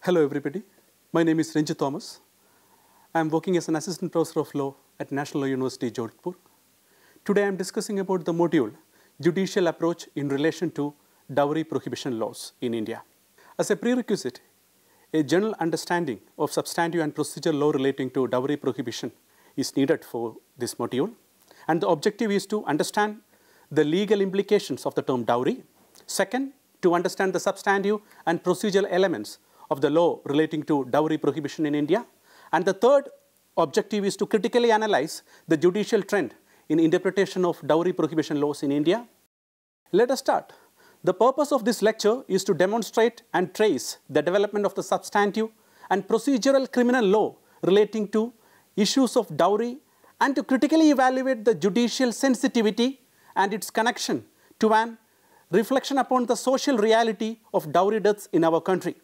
Hello everybody, my name is Renju Thomas. I am working as an assistant professor of law at National Law University, Jodhpur. Today I am discussing about the module Judicial Approach in relation to Dowry Prohibition laws in India. As a prerequisite, a general understanding of substantive and procedural law relating to dowry prohibition is needed for this module. And the objective is to understand the legal implications of the term dowry. Second, to understand the substantive and procedural elements of the law relating to dowry prohibition in India. And the third objective is to critically analyze the judicial trend in interpretation of dowry prohibition laws in India. Let us start. The purpose of this lecture is to demonstrate and trace the development of the substantive and procedural criminal law relating to issues of dowry and to critically evaluate the judicial sensitivity and its connection to an reflection upon the social reality of dowry deaths in our country.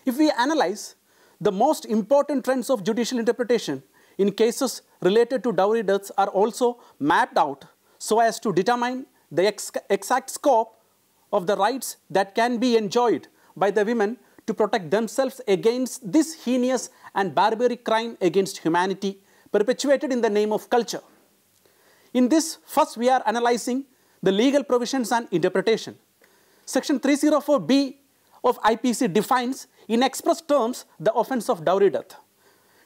If we analyze the most important trends of judicial interpretation in cases related to dowry deaths are also mapped out so as to determine the exact scope of the rights that can be enjoyed by the women to protect themselves against this heinous and barbaric crime against humanity perpetuated in the name of culture. In this, first we are analyzing the legal provisions and interpretation. Section 304B of IPC defines in express terms the offence of dowry death.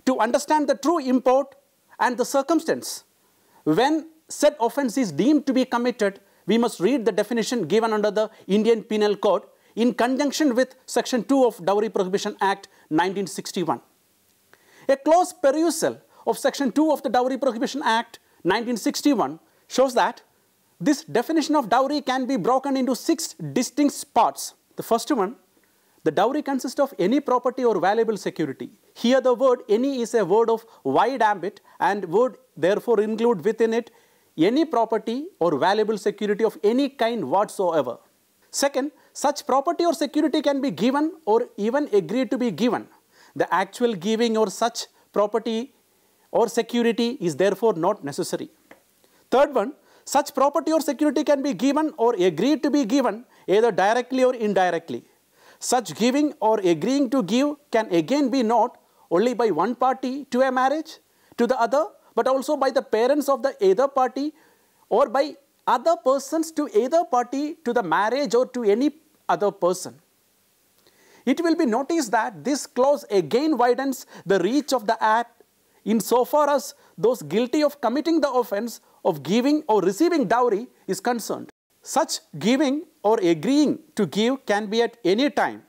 To understand the true import and the circumstance when said offence is deemed to be committed, we must read the definition given under the Indian Penal Code in conjunction with Section 2 of Dowry Prohibition Act 1961. A close perusal of Section 2 of the Dowry Prohibition Act 1961 shows that this definition of dowry can be broken into 6 distinct parts. The first one, the dowry consists of any property or valuable security. Here the word any is a word of wide ambit and would therefore include within it any property or valuable security of any kind whatsoever. Second, such property or security can be given or even agreed to be given. The actual giving or such property or security is therefore not necessary. Third one, such property or security can be given or agreed to be given either directly or indirectly. Such giving or agreeing to give can again be not only by one party to a marriage to the other, but also by the parents of the either party or by other persons to either party to the marriage or to any other person. It will be noticed that this clause again widens the reach of the Act insofar as those guilty of committing the offence of giving or receiving dowry is concerned. Such giving or agreeing to give can be at any time.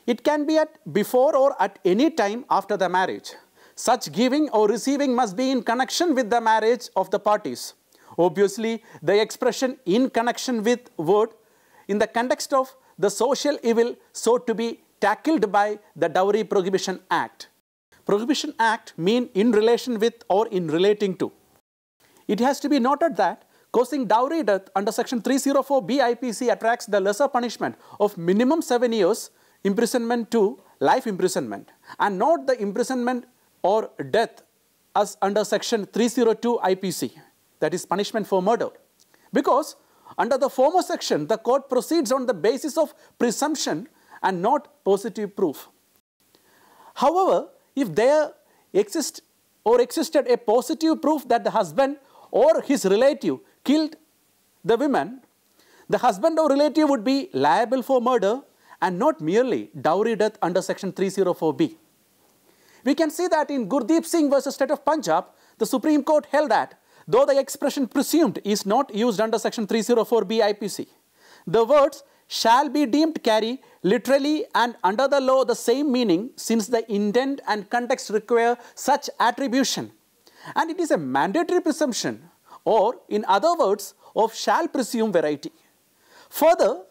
It can be at before or at any time after the marriage. Such giving or receiving must be in connection with the marriage of the parties. Obviously, the expression in connection with would, in the context of the social evil so to be tackled by the Dowry Prohibition Act. Prohibition Act mean in relation with or in relating to. It has to be noted that causing dowry death under Section 304B IPC attracts the lesser punishment of minimum 7 years imprisonment to life imprisonment and not the imprisonment or death as under Section 302 IPC, that is punishment for murder. Because under the former section, the court proceeds on the basis of presumption and not positive proof. However, if there existed a positive proof that the husband or his relative killed the woman, the husband or relative would be liable for murder and not merely dowry death under Section 304B. We can see that in Gurdeep Singh versus State of Punjab, the Supreme Court held that though the expression presumed is not used under Section 304B IPC, the words shall be deemed carry literally and under the law the same meaning since the intent and context require such attribution. And it is a mandatory presumption or in other words of shall presume variety. Further,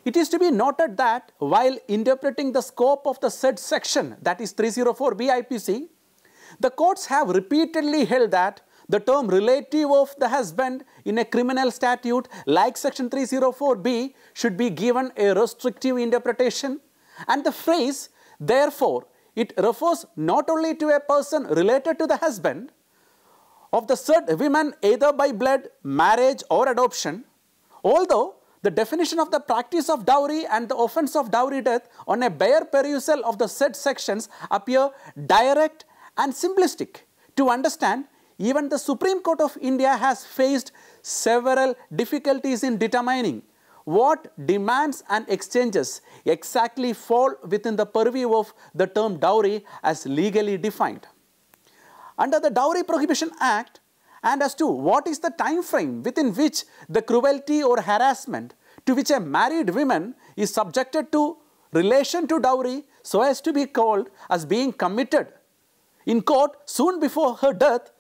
it is to be noted that while interpreting the scope of the said section, that is 304B IPC, the courts have repeatedly held that the term relative of the husband in a criminal statute like Section 304B should be given a restrictive interpretation, and the phrase therefore it refers not only to a person related to the husband of the said women either by blood, marriage or adoption, although the definition of the practice of dowry and the offence of dowry death on a bare perusal of the said sections appear direct and simplistic. To understand, even the Supreme Court of India has faced several difficulties in determining what demands and exchanges exactly fall within the purview of the term dowry as legally defined. Under the Dowry Prohibition Act, and as to what is the time frame within which the cruelty or harassment to which a married woman is subjected to relation to dowry so as to be called as being committed in court soon before her death,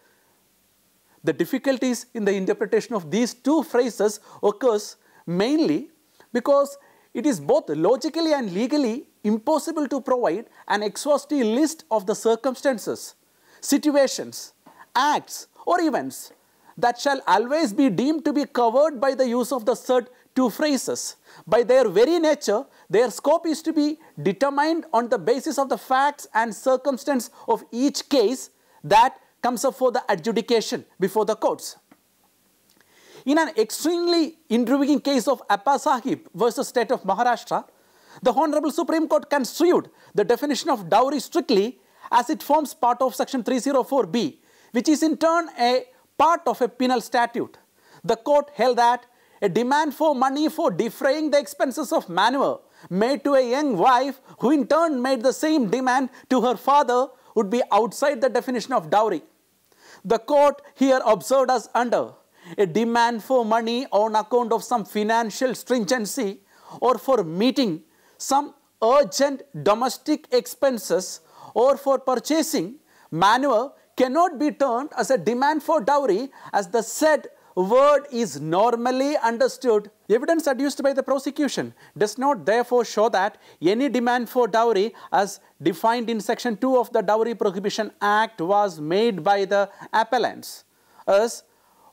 the difficulties in the interpretation of these two phrases occurs mainly because it is both logically and legally impossible to provide an exhaustive list of the circumstances, situations, acts or events that shall always be deemed to be covered by the use of the said two phrases. By their very nature, their scope is to be determined on the basis of the facts and circumstance of each case that comes up for the adjudication before the courts. In an extremely intriguing case of Appa Sahib versus State of Maharashtra, the Honorable Supreme Court construed the definition of dowry strictly as it forms part of Section 304B, which is in turn a part of a penal statute. The court held that a demand for money for defraying the expenses of manure made to a young wife who in turn made the same demand to her father would be outside the definition of dowry. The court here observed as under a demand for money on account of some financial stringency or for meeting some urgent domestic expenses or for purchasing manure cannot be termed as a demand for dowry as the said word is normally understood. Evidence adduced by the prosecution does not therefore show that any demand for dowry as defined in Section 2 of the Dowry Prohibition Act was made by the appellants, as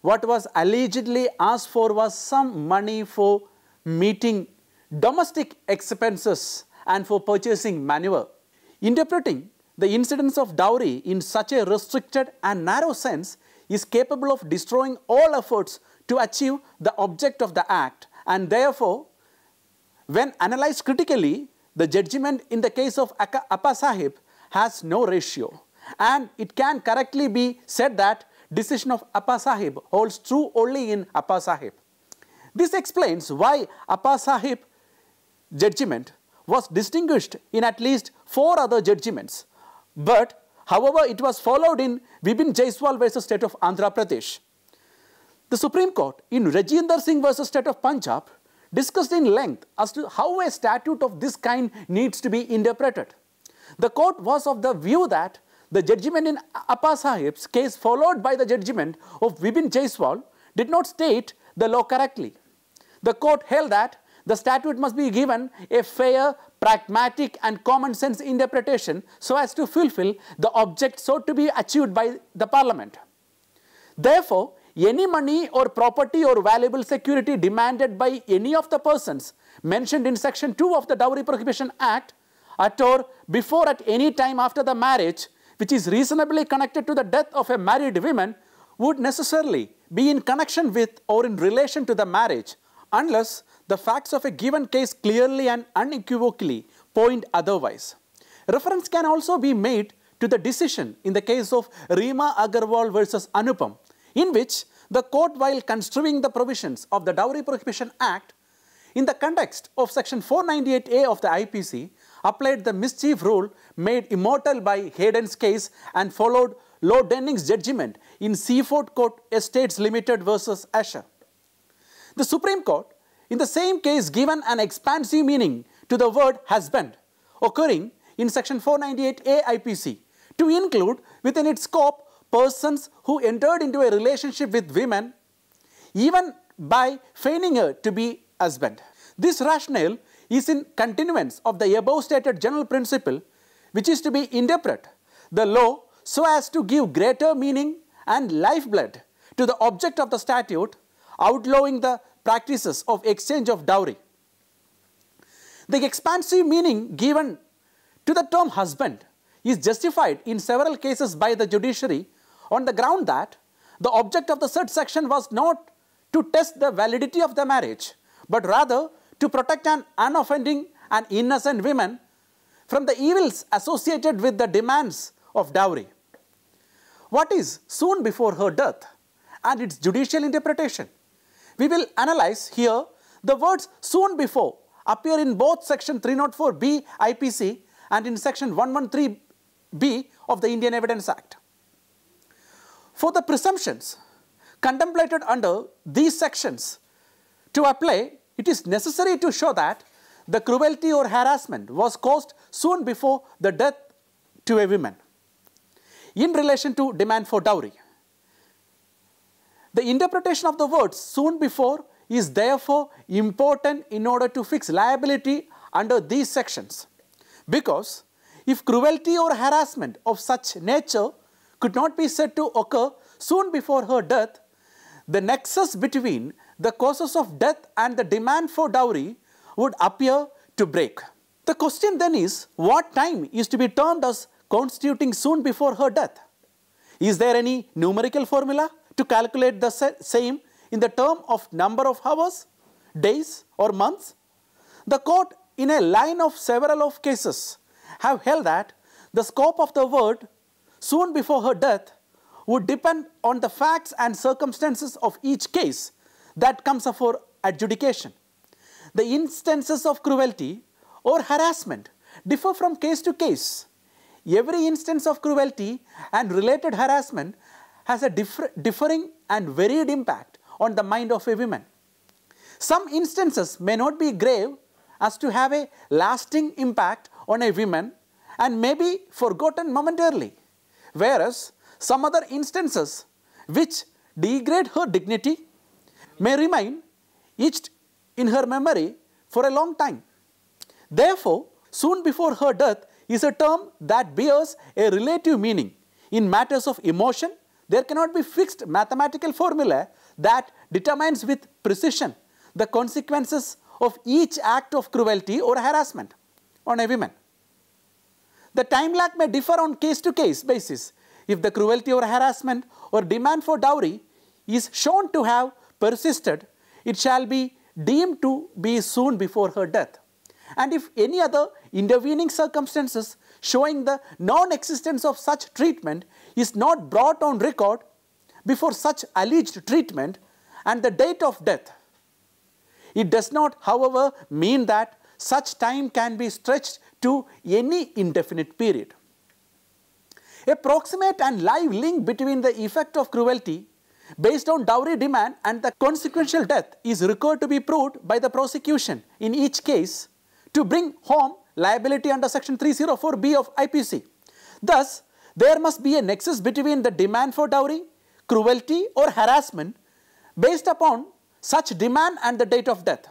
what was allegedly asked for was some money for meeting domestic expenses and for purchasing manure. Interpreting the incidence of dowry in such a restricted and narrow sense is capable of destroying all efforts to achieve the object of the Act, and therefore, when analyzed critically, the judgment in the case of Appa Sahib has no ratio, and it can correctly be said that decision of Appa Sahib holds true only in Appa Sahib. This explains why Appa Sahib judgment was distinguished in at least 4 other judgments, but however it was followed in Vidya-mitra versus State of Andhra Pradesh. The Supreme Court in Rajinder Singh versus State of Punjab discussed in length as to how a statute of this kind needs to be interpreted. The court was of the view that the judgment in Appa Sahib's case followed by the judgment of Vidya-mitra did not state the law correctly. The court held that the statute must be given a fair, pragmatic and common sense interpretation so as to fulfill the object sought to be achieved by the Parliament. Therefore, any money or property or valuable security demanded by any of the persons mentioned in Section 2 of the Dowry Prohibition Act at or before at any time after the marriage which is reasonably connected to the death of a married woman would necessarily be in connection with or in relation to the marriage unless the facts of a given case clearly and unequivocally point otherwise. Reference can also be made to the decision in the case of Reema Agarwal versus Anupam, in which the court, while construing the provisions of the Dowry Prohibition Act in the context of Section 498A of the IPC, applied the mischief rule made immortal by Hayden's case and followed Lord Denning's judgment in Seaford Court Estates Limited versus Asher. The Supreme Court, in the same case, given an expansive meaning to the word husband, occurring in Section 498A IPC, to include within its scope persons who entered into a relationship with women, even by feigning her to be husband. This rationale is in continuance of the above stated general principle, which is to be interpret the law so as to give greater meaning and lifeblood to the object of the statute, outlawing the practices of exchange of dowry. The expansive meaning given to the term husband is justified in several cases by the judiciary on the ground that the object of the said section was not to test the validity of the marriage, but rather to protect an unoffending and innocent woman from the evils associated with the demands of dowry. What is soon before her death and its judicial interpretation? We will analyze here. The words soon before appear in both section 304B IPC and in section 113B of the Indian Evidence Act. For the presumptions contemplated under these sections to apply, it is necessary to show that the cruelty or harassment was caused soon before the death to a woman. In relation to demand for dowry, the interpretation of the words soon before is therefore important in order to fix liability under these sections, because if cruelty or harassment of such nature could not be said to occur soon before her death, the nexus between the causes of death and the demand for dowry would appear to break. The question then is, what time is to be termed as constituting soon before her death? Is there any numerical formula to calculate the same in the term of number of hours, days or months? The court, in a line of several of cases, have held that the scope of the word soon before her death would depend on the facts and circumstances of each case that comes for adjudication. The instances of cruelty or harassment differ from case to case. Every instance of cruelty and related harassment has a differing and varied impact on the mind of a woman. Some instances may not be grave as to have a lasting impact on a woman and may be forgotten momentarily, whereas some other instances which degrade her dignity may remain etched in her memory for a long time. Therefore, soon before her death is a term that bears a relative meaning. In matters of emotion, there cannot be fixed mathematical formula that determines with precision the consequences of each act of cruelty or harassment on a woman. The time lag may differ on case-to-case basis. If the cruelty or harassment or demand for dowry is shown to have persisted, it shall be deemed to be soon before her death. And if any other intervening circumstances showing the non-existence of such treatment is not brought on record before such alleged treatment and the date of death, it does not, however, mean that such time can be stretched to any indefinite period. A proximate and live link between the effect of cruelty based on dowry demand and the consequential death is required to be proved by the prosecution in each case to bring home liability under section 304B of IPC. Thus, there must be a nexus between the demand for dowry, cruelty or harassment based upon such demand and the date of death.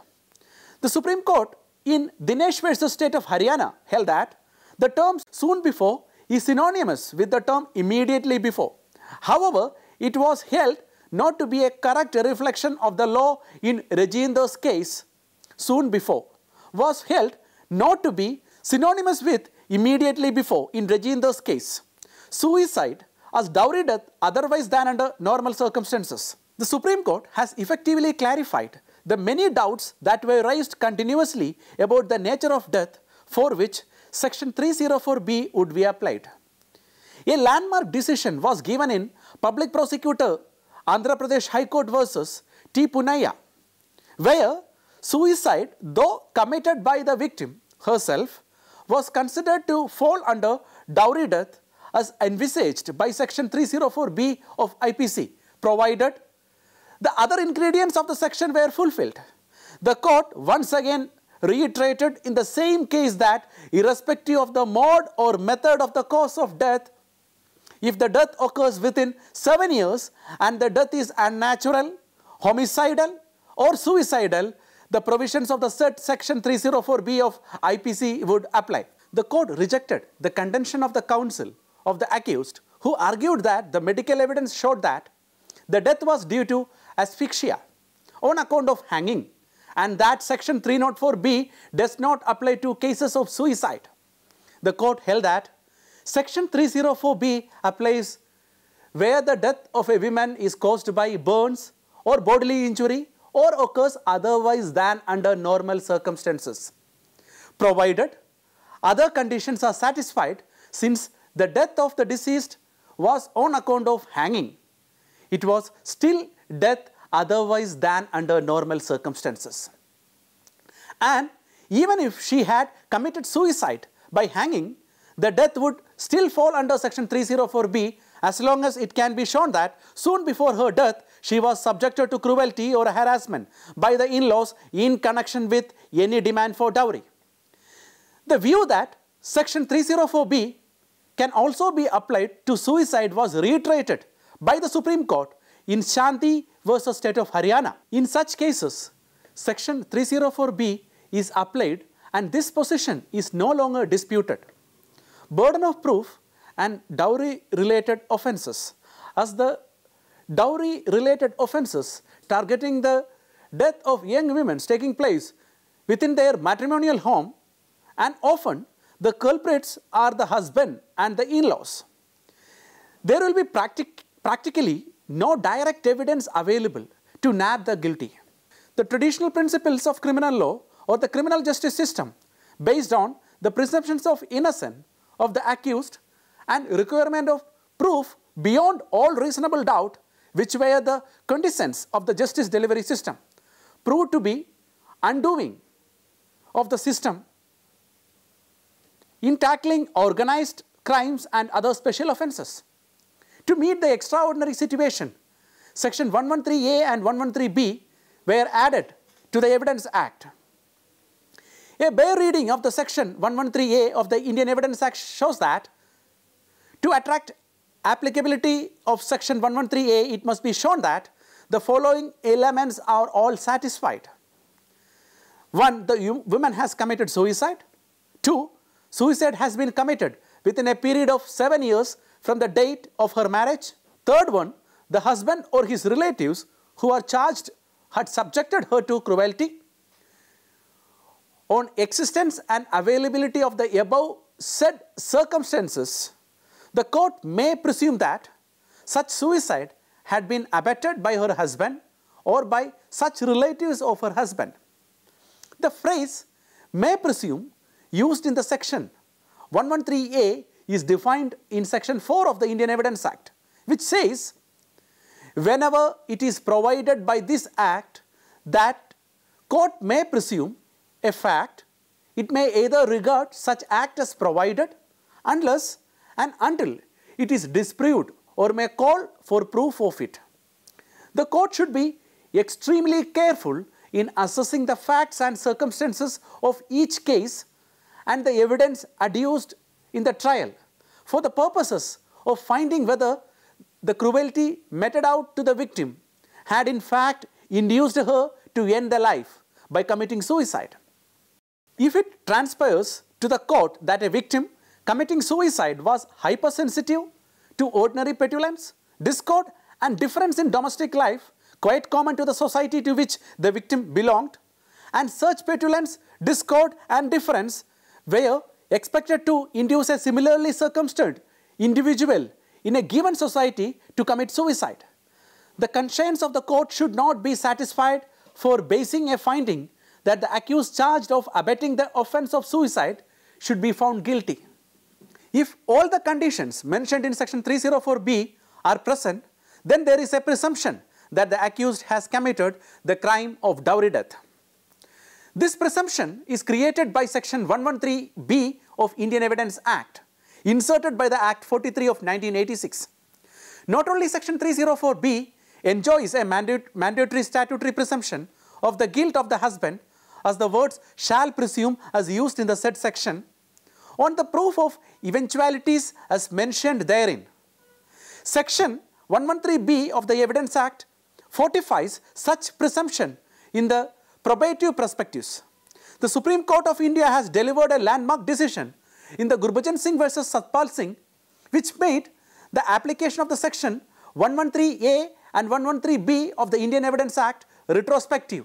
The Supreme Court in Dinesh versus State of Haryana held that the term soon before is synonymous with the term immediately before. However, it was held not to be a correct reflection of the law in Reginder's case. Soon before was held not to be synonymous with immediately before in Reginder's case. Suicide as dowry death otherwise than under normal circumstances. The Supreme Court has effectively clarified the many doubts that were raised continuously about the nature of death for which section 304B would be applied. A landmark decision was given in Public Prosecutor Andhra Pradesh High Court versus T. Punaya, where suicide, though committed by the victim herself, was considered to fall under dowry death as envisaged by section 304B of IPC, provided the other ingredients of the section were fulfilled. The court once again reiterated in the same case that irrespective of the mode or method of the cause of death, if the death occurs within 7 years and the death is unnatural, homicidal or suicidal, the provisions of the said section 304B of IPC would apply. The court rejected the contention of the counsel of the accused, who argued that the medical evidence showed that the death was due to asphyxia on account of hanging, and that section 304B does not apply to cases of suicide. The court held that section 304B applies where the death of a woman is caused by burns or bodily injury or occurs otherwise than under normal circumstances, provided other conditions are satisfied. Since the death of the deceased was on account of hanging, it was still death otherwise than under normal circumstances. And even if she had committed suicide by hanging, the death would still fall under section 304B as long as it can be shown that soon before her death she was subjected to cruelty or harassment by the in-laws in connection with any demand for dowry. The view that section 304B can also be applied to suicide was reiterated by the Supreme Court in Shanti versus State of Haryana. In such cases, section 304B is applied and this position is no longer disputed. Burden of proof and dowry related offences. As the dowry related offences targeting the death of young women taking place within their matrimonial home, and often the culprits are the husband and the in-laws. There will be practically no direct evidence available to nab the guilty. The traditional principles of criminal law or the criminal justice system based on the presumptions of innocence of the accused and requirement of proof beyond all reasonable doubt, which were the conditions of the justice delivery system, proved to be undoing of the system in tackling organized crimes and other special offences. To meet the extraordinary situation, section 113A and 113B were added to the Evidence Act. A bare reading of the section 113A of the Indian Evidence Act shows that to attract applicability of section 113A, it must be shown that the following elements are all satisfied. 1. The woman has committed suicide. 2. Suicide has been committed within a period of 7 years from the date of her marriage. Third one, the husband or his relatives who are charged had subjected her to cruelty. On existence and availability of the above said circumstances, the court may presume that such suicide had been abetted by her husband or by such relatives of her husband. The phrase may presume used in the section 113A is defined in section 4 of the Indian Evidence Act, which says, whenever it is provided by this act that court may presume a fact, it may either regard such act as provided unless and until it is disproved or may call for proof of it. The court should be extremely careful in assessing the facts and circumstances of each case and the evidence adduced in the trial for the purposes of finding whether the cruelty meted out to the victim had in fact induced her to end the life by committing suicide. If it transpires to the court that a victim committing suicide was hypersensitive to ordinary petulance, discord and difference in domestic life quite common to the society to which the victim belonged, and such petulance, discord and difference were expected to induce a similarly circumstanced individual in a given society to commit suicide, the conscience of the court should not be satisfied for basing a finding that the accused charged of abetting the offence of suicide should be found guilty. If all the conditions mentioned in section 304B are present, then there is a presumption that the accused has committed the crime of dowry death. This presumption is created by section 113B of Indian Evidence Act, inserted by the Act 43 of 1986. Not only section 304B enjoys a mandatory statutory presumption of the guilt of the husband, as the words shall presume as used in the said section, on the proof of eventualities as mentioned therein. Section 113B of the Evidence Act fortifies such presumption in the probative perspectives. The Supreme Court of India has delivered a landmark decision in the Gurbhajan Singh versus Satpal Singh, which made the application of the section 113A and 113B of the Indian Evidence Act retrospective.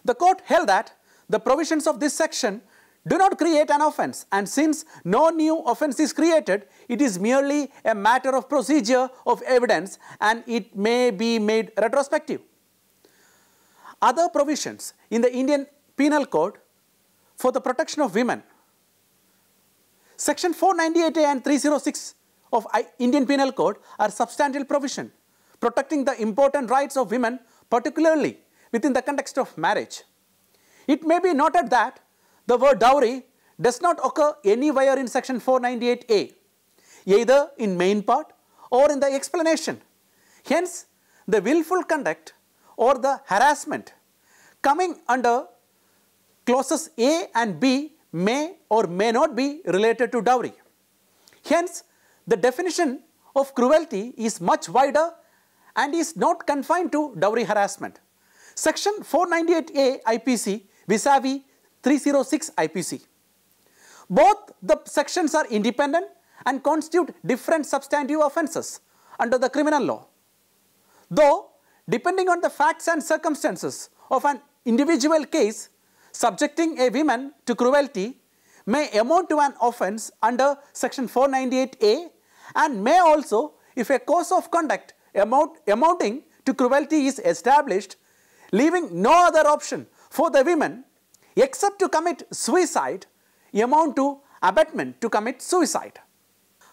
The court held that the provisions of this section do not create an offence, and since no new offence is created, it is merely a matter of procedure of evidence and it may be made retrospective. other provisions in the Indian Penal Code for the protection of women. Section 498A and 306 of Indian Penal Code are substantial provision protecting the important rights of women, particularly within the context of marriage. It may be noted that the word dowry does not occur anywhere in section 498A, either in main part or in the explanation. Hence, the willful conduct or the harassment coming under clauses A and B may or may not be related to dowry. Hence, the definition of cruelty is much wider and is not confined to dowry harassment. Section 498A IPC vis-a-vis 306 IPC. Both the sections are independent and constitute different substantive offences under the criminal law. Though, depending on the facts and circumstances of an individual case, subjecting a woman to cruelty may amount to an offence under section 498A and may also, if a course of conduct amounting to cruelty is established, leaving no other option for the women except to commit suicide, amount to abetment to commit suicide.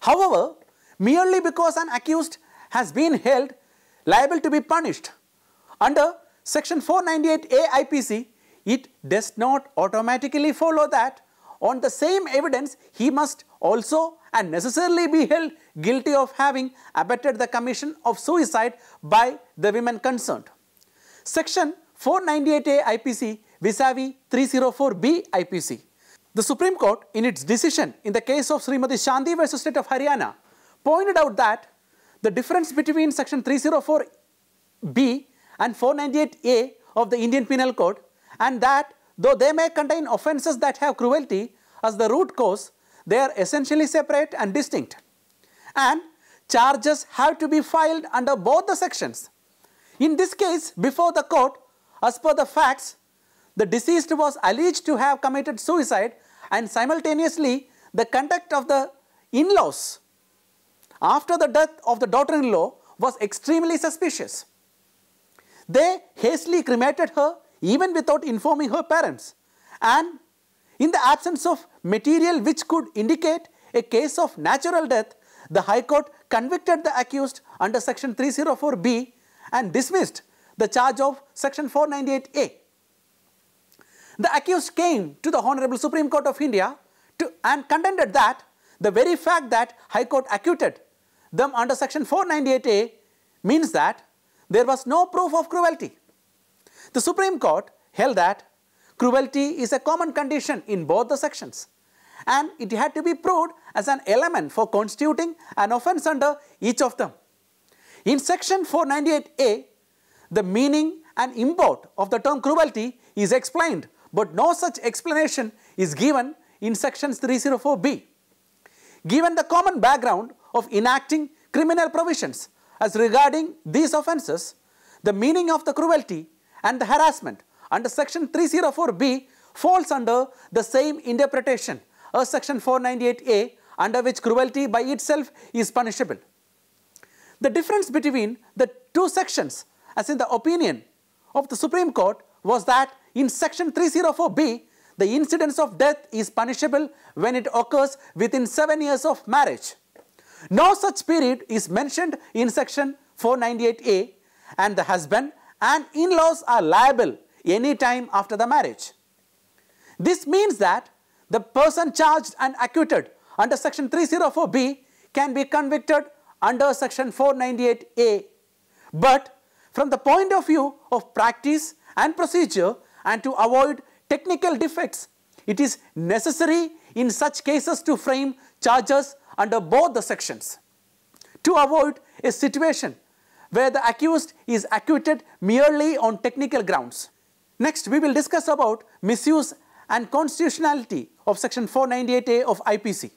However, merely because an accused has been held liable to be punished under section 498A IPC, it does not automatically follow that on the same evidence he must also and necessarily be held guilty of having abetted the commission of suicide by the women concerned. Section 498A IPC vis-a-vis 304B IPC. The Supreme Court, in its decision in the case of Srimati Shanti versus State of Haryana, pointed out that the difference between section 304B and 498A of the Indian Penal Code, and that though they may contain offences that have cruelty as the root cause, they are essentially separate and distinct, and charges have to be filed under both the sections. In this case, before the court, as per the facts, the deceased was alleged to have committed suicide, and simultaneously the conduct of the in-laws after the death of the daughter-in-law was extremely suspicious. They hastily cremated her even without informing her parents, and in the absence of material which could indicate a case of natural death, the High Court convicted the accused under section 304B and dismissed the charge of section 498A. The accused came to the Honorable Supreme Court of India and contended that the very fact that High Court acquitted them under section 498A means that there was no proof of cruelty. The Supreme Court held that cruelty is a common condition in both the sections, and it had to be proved as an element for constituting an offence under each of them. In section 498A, the meaning and import of the term cruelty is explained, but no such explanation is given in sections 304B. Given the common background of enacting criminal provisions as regarding these offences, the meaning of the cruelty and the harassment under section 304B falls under the same interpretation as section 498A, under which cruelty by itself is punishable. The difference between the two sections, as in the opinion of the Supreme Court, was that in section 304B, the incidence of death is punishable when it occurs within 7 years of marriage. No such period is mentioned in section 498A, and the husband and in-laws are liable any time after the marriage. This means that the person charged and acquitted under section 304B can be convicted under section 498A. But from the point of view of practice and procedure, and to avoid technical defects, it is necessary in such cases to frame charges under both the sections, to avoid a situation where the accused is acquitted merely on technical grounds. Next, we will discuss about misuse and constitutionality of section 498A of IPC.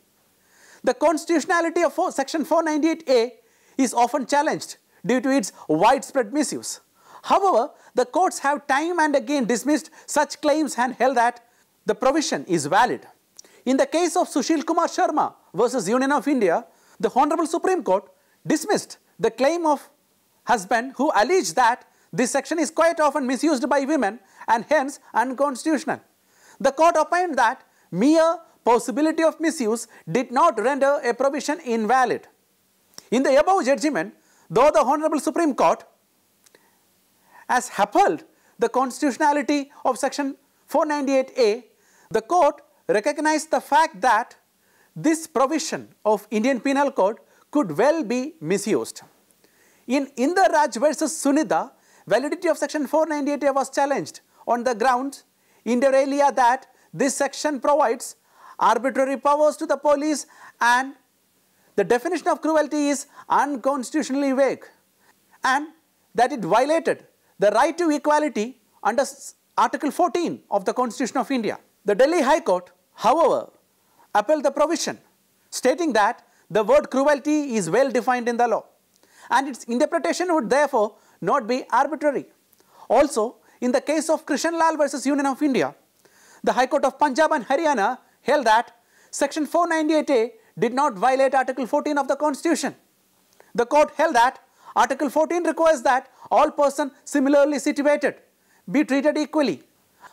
The constitutionality of section 498A is often challenged due to its widespread misuse. However, the courts have time and again dismissed such claims and held that the provision is valid. In the case of Sushil Kumar Sharma versus Union of India, the Honorable Supreme Court dismissed the claim of husband who alleged that this section is quite often misused by women and hence unconstitutional. The court opined that mere possibility of misuse did not render a provision invalid. In the above judgment, though the Honorable Supreme Court has upheld the constitutionality of section 498A, the court recognized the fact that this provision of Indian Penal Code could well be misused. In Inder Raj versus Sunitha, validity of section 498A was challenged on the grounds inter alia that this section provides arbitrary powers to the police and the definition of cruelty is unconstitutionally vague, and that it violated the right to equality under Article 14 of the Constitution of India. The Delhi High Court, however, upheld the provision, stating that the word cruelty is well defined in the law and its interpretation would therefore not be arbitrary. Also, in the case of Krishan Lal versus Union of India, the High Court of Punjab and Haryana held that section 498A did not violate Article 14 of the Constitution. The court held that Article 14 requires that all persons similarly situated be treated equally.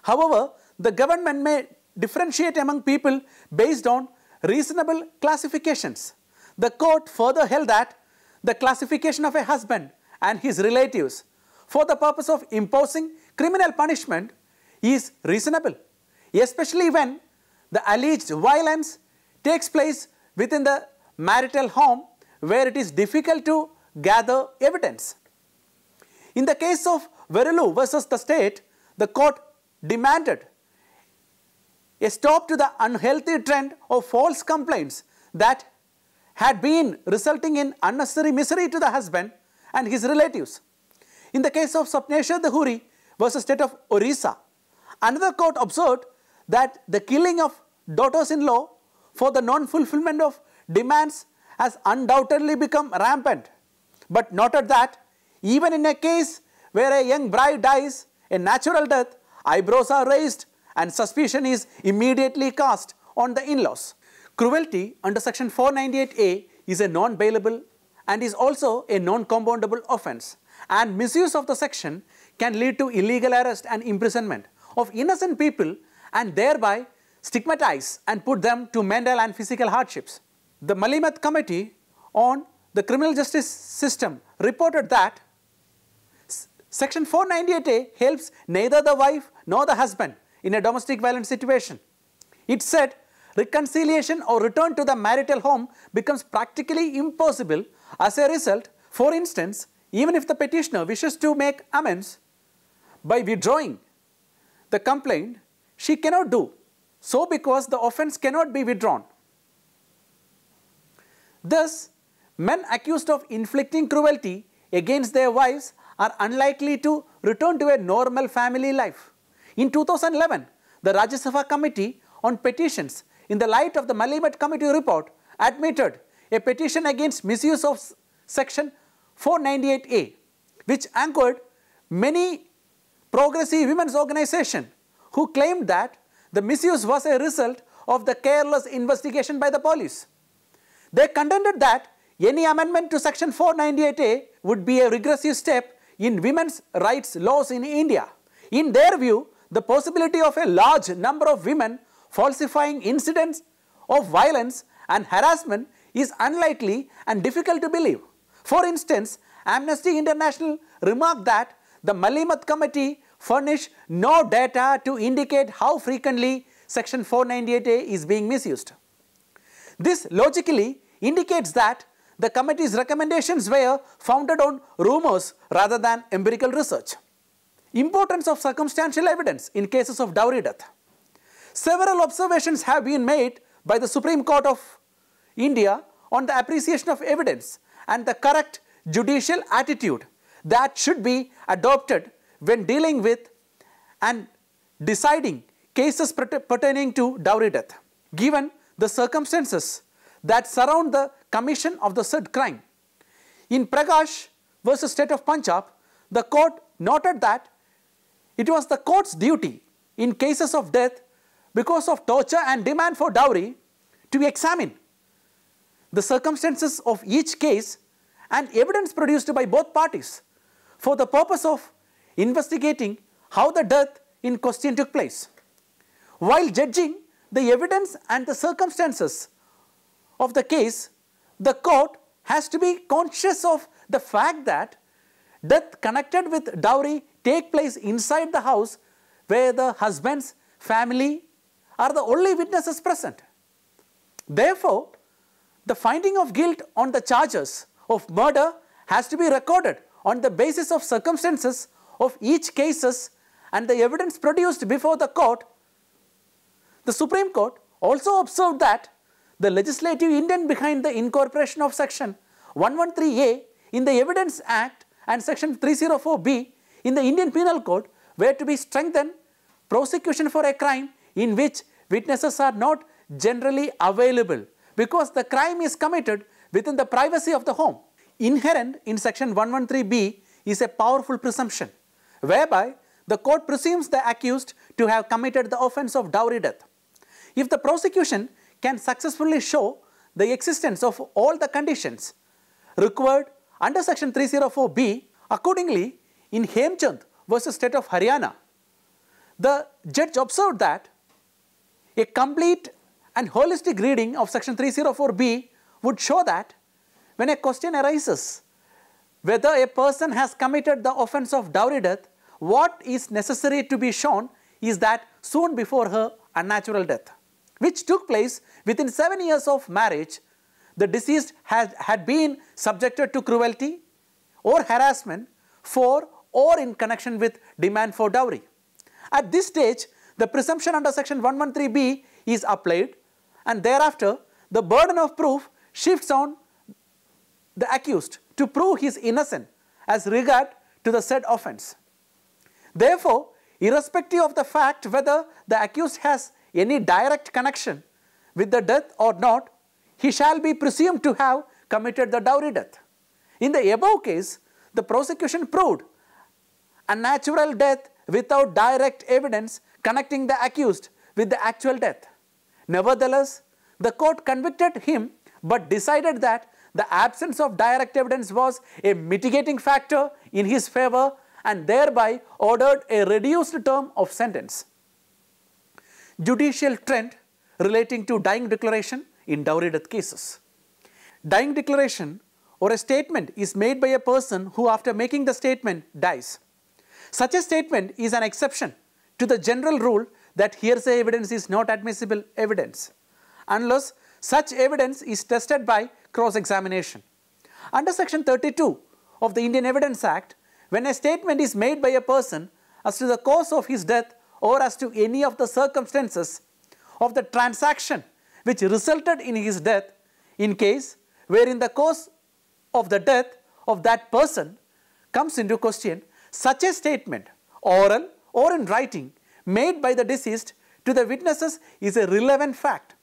However, the government may differentiate among people based on reasonable classifications. The court further held that the classification of a husband and his relatives for the purpose of imposing criminal punishment is reasonable, especially when the alleged violence takes place within the marital home where it is difficult to gather evidence. In the case of Verulu versus the state, the court demanded a stop to the unhealthy trend of false complaints that had been resulting in unnecessary misery to the husband and his relatives. In the case of Sapneshwar Dahuri versus state of Orissa, another court observed that the killing of daughters-in-law for the non-fulfillment of demands has undoubtedly become rampant, but noted that even in a case where a young bride dies a natural death, eyebrows are raised and suspicion is immediately cast on the in-laws. Cruelty under section 498A is a non-bailable and is also a non-compoundable offence, and misuse of the section can lead to illegal arrest and imprisonment of innocent people and thereby stigmatize and put them to mental and physical hardships. The Malimat Committee on the Criminal Justice System reported that section 498A helps neither the wife nor the husband in a domestic violence situation. It said reconciliation or return to the marital home becomes practically impossible as a result. For instance, even if the petitioner wishes to make amends by withdrawing the complaint, she cannot do so because the offence cannot be withdrawn. Thus, men accused of inflicting cruelty against their wives are unlikely to return to a normal family life. In 2011, the Rajya Sabha Committee on Petitions, in the light of the Malimat Committee report, admitted a petition against misuse of section 498A, which anchored many progressive women's organizations who claimed that the misuse was a result of the careless investigation by the police. They contended that any amendment to section 498A would be a regressive step in women's rights laws in India. In their view, the possibility of a large number of women falsifying incidents of violence and harassment is unlikely and difficult to believe. For instance, Amnesty International remarked that the Malimat Committee furnished no data to indicate how frequently section 498A is being misused. This logically indicates that the committee's recommendations were founded on rumors rather than empirical research. Importance of circumstantial evidence in cases of dowry death. Several observations have been made by the Supreme Court of India on the appreciation of evidence and the correct judicial attitude that should be adopted when dealing with and deciding cases pertaining to dowry death, given the circumstances that surround the commission of the said crime. In Prakash versus State of Punjab, the court noted that it was the court's duty in cases of death because of torture and demand for dowry to examine the circumstances of each case and evidence produced by both parties for the purpose of investigating how the death in question took place. While judging the evidence and the circumstances of the case, the court has to be conscious of the fact that death connected with dowry take place inside the house where the husband's family are the only witnesses present. Therefore, the finding of guilt on the charges of murder has to be recorded on the basis of circumstances of each cases and the evidence produced before the court. The Supreme Court also observed that the legislative intent behind the incorporation of Section 113A in the Evidence Act and Section 304B in the Indian Penal Code were to be strengthened prosecution for a crime in which witnesses are not generally available because the crime is committed within the privacy of the home. Inherent in Section 113B is a powerful presumption whereby the court presumes the accused to have committed the offence of dowry death. If the prosecution can successfully show the existence of all the conditions required under Section 304B, accordingly, in Hemchand versus State of Haryana, the judge observed that a complete and holistic reading of Section 304B would show that when a question arises whether a person has committed the offence of dowry death, what is necessary to be shown is that soon before her unnatural death, which took place within 7 years of marriage, the deceased had been subjected to cruelty or harassment for or in connection with demand for dowry. At this stage, the presumption under Section 113B is applied, and thereafter the burden of proof shifts on the accused to prove his innocence as regard to the said offence. Therefore, irrespective of the fact whether the accused has any direct connection with the death or not, he shall be presumed to have committed the dowry death. In the above case, the prosecution proved unnatural death without direct evidence connecting the accused with the actual death. Nevertheless, the court convicted him but decided that the absence of direct evidence was a mitigating factor in his favour and thereby ordered a reduced term of sentence. Judicial trend relating to dying declaration in dowry death cases. Dying declaration or a statement is made by a person who after making the statement dies. Such a statement is an exception to the general rule that hearsay evidence is not admissible evidence unless such evidence is tested by cross-examination. Under Section 32 of the Indian Evidence Act, when a statement is made by a person as to the cause of his death or as to any of the circumstances of the transaction which resulted in his death, in case wherein the cause of the death of that person comes into question, such a statement, oral or in writing, made by the deceased to the witnesses is a relevant fact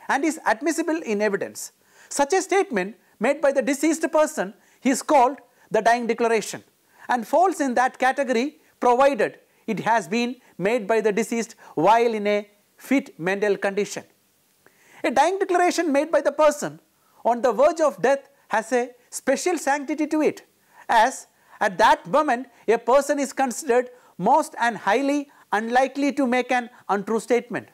and is admissible in evidence. Such a statement made by the deceased person is called the dying declaration and falls in that category provided it has been made by the deceased while in a fit mental condition. A dying declaration made by the person on the verge of death has a special sanctity to it, as at that moment a person is considered most and highly unlikely to make an untrue statement.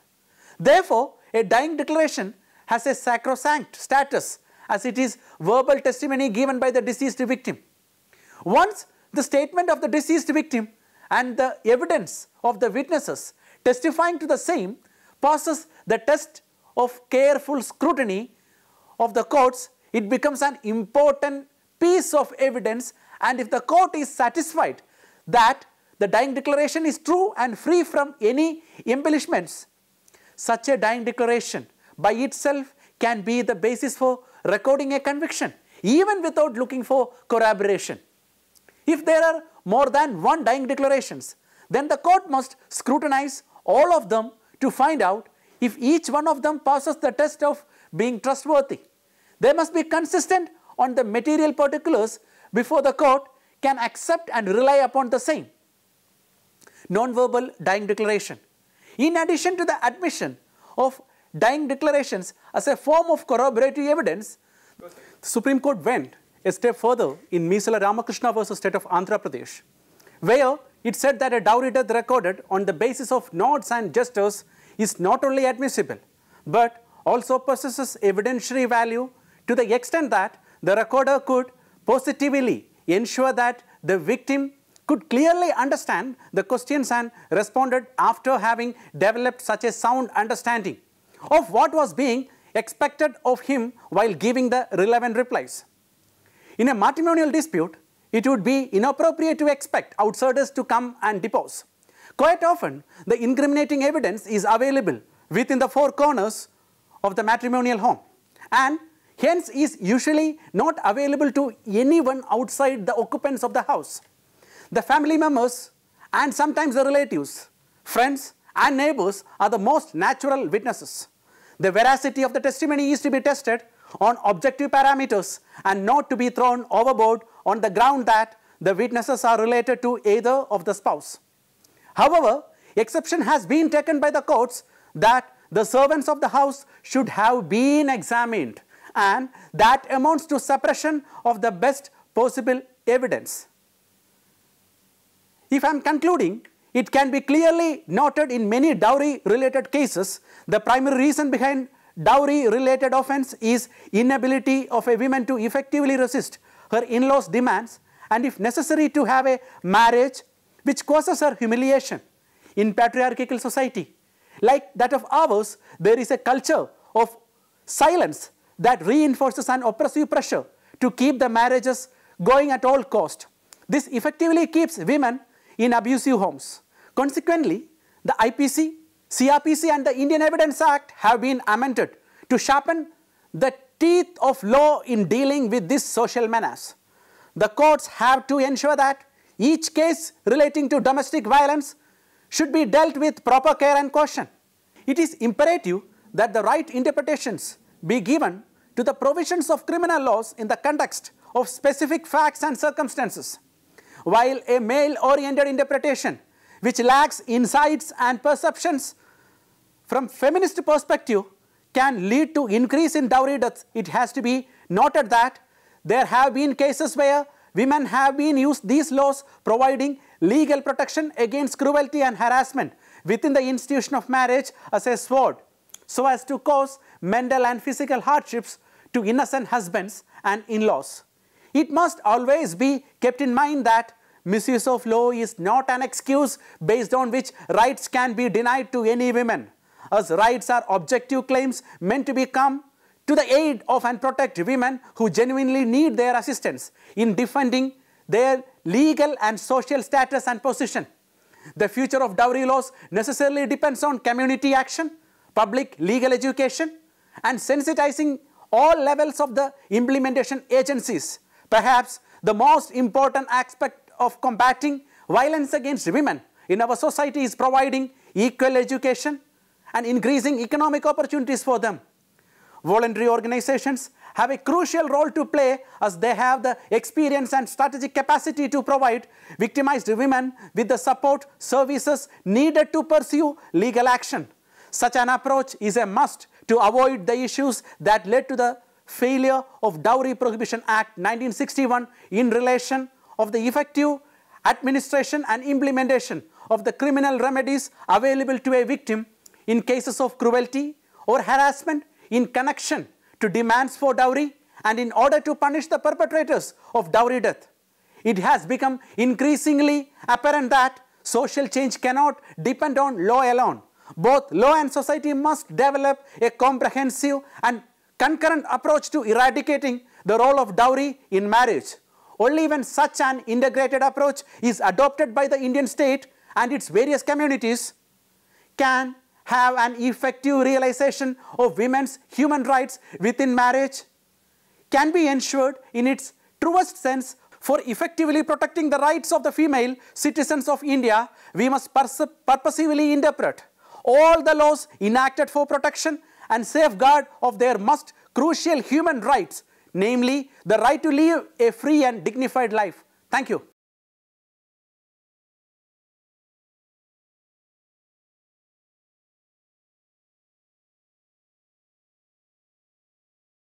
Therefore, a dying declaration has a sacrosanct status as it is verbal testimony given by the deceased victim. Once the statement of the deceased victim and the evidence of the witnesses testifying to the same passes the test of careful scrutiny of the courts, it becomes an important piece of evidence, and if the court is satisfied that the dying declaration is true and free from any embellishments, such a dying declaration by itself can be the basis for recording a conviction, even without looking for corroboration. If there are more than one dying declarations, then the court must scrutinize all of them to find out if each one of them passes the test of being trustworthy. They must be consistent on the material particulars before the court can accept and rely upon the same. Non-verbal dying declaration. In addition to the admission of dying declarations as a form of corroborative evidence, the Supreme Court went a step further in Misala Ramakrishna versus State of Andhra Pradesh, where it said that a dowry death recorded on the basis of nods and gestures is not only admissible, but also possesses evidentiary value to the extent that the recorder could positively ensure that the victim could clearly understand the questions and responded after having developed such a sound understanding of what was being expected of him while giving the relevant replies. In a matrimonial dispute, it would be inappropriate to expect outsiders to come and depose. Quite often, the incriminating evidence is available within the four corners of the matrimonial home and hence is usually not available to anyone outside the occupants of the house. The family members and sometimes the relatives, friends and neighbors are the most natural witnesses. The veracity of the testimony is to be tested on objective parameters and not to be thrown overboard on the ground that the witnesses are related to either of the spouse. However, exception has been taken by the courts that the servants of the house should have been examined, and that amounts to suppression of the best possible evidence. If I am concluding, it can be clearly noted in many dowry-related cases, the primary reason behind dowry-related offence is inability of a woman to effectively resist her in-laws' demands and if necessary to have a marriage which causes her humiliation. In patriarchal society like that of ours, there is a culture of silence that reinforces an oppressive pressure to keep the marriages going at all cost. This effectively keeps women in abusive homes. Consequently, the IPC, CRPC and the Indian Evidence Act have been amended to sharpen the teeth of law in dealing with this social menace. The courts have to ensure that each case relating to domestic violence should be dealt with proper care and caution. It is imperative that the right interpretations be given to the provisions of criminal laws in the context of specific facts and circumstances. While a male-oriented interpretation which lacks insights and perceptions from feminist perspective can lead to increase in dowry deaths, it has to be noted that there have been cases where women have been used these laws providing legal protection against cruelty and harassment within the institution of marriage as a sword, so as to cause mental and physical hardships to innocent husbands and in-laws. It must always be kept in mind that misuse of law is not an excuse based on which rights can be denied to any women, as rights are objective claims meant to come to the aid of and protect women who genuinely need their assistance in defending their legal and social status and position. The future of dowry laws necessarily depends on community action, public legal education, and sensitizing all levels of the implementation agencies. Perhaps the most important aspect of combating violence against women in our society is providing equal education and increasing economic opportunities for them. Voluntary organizations have a crucial role to play as they have the experience and strategic capacity to provide victimized women with the support services needed to pursue legal action. Such an approach is a must to avoid the issues that led to the failure of Dowry Prohibition Act 1961 in relation of the effective administration and implementation of the criminal remedies available to a victim in cases of cruelty or harassment in connection to demands for dowry and in order to punish the perpetrators of dowry death. It has become increasingly apparent that social change cannot depend on law alone. Both law and society must develop a comprehensive and concurrent approach to eradicating the role of dowry in marriage. Only when such an integrated approach is adopted by the Indian state and its various communities can have an effective realization of women's human rights within marriage can be ensured in its truest sense. For effectively protecting the rights of the female citizens of India, we must purposefully interpret all the laws enacted for protection and safeguard of their most crucial human rights, namely the right to live a free and dignified life. Thank you.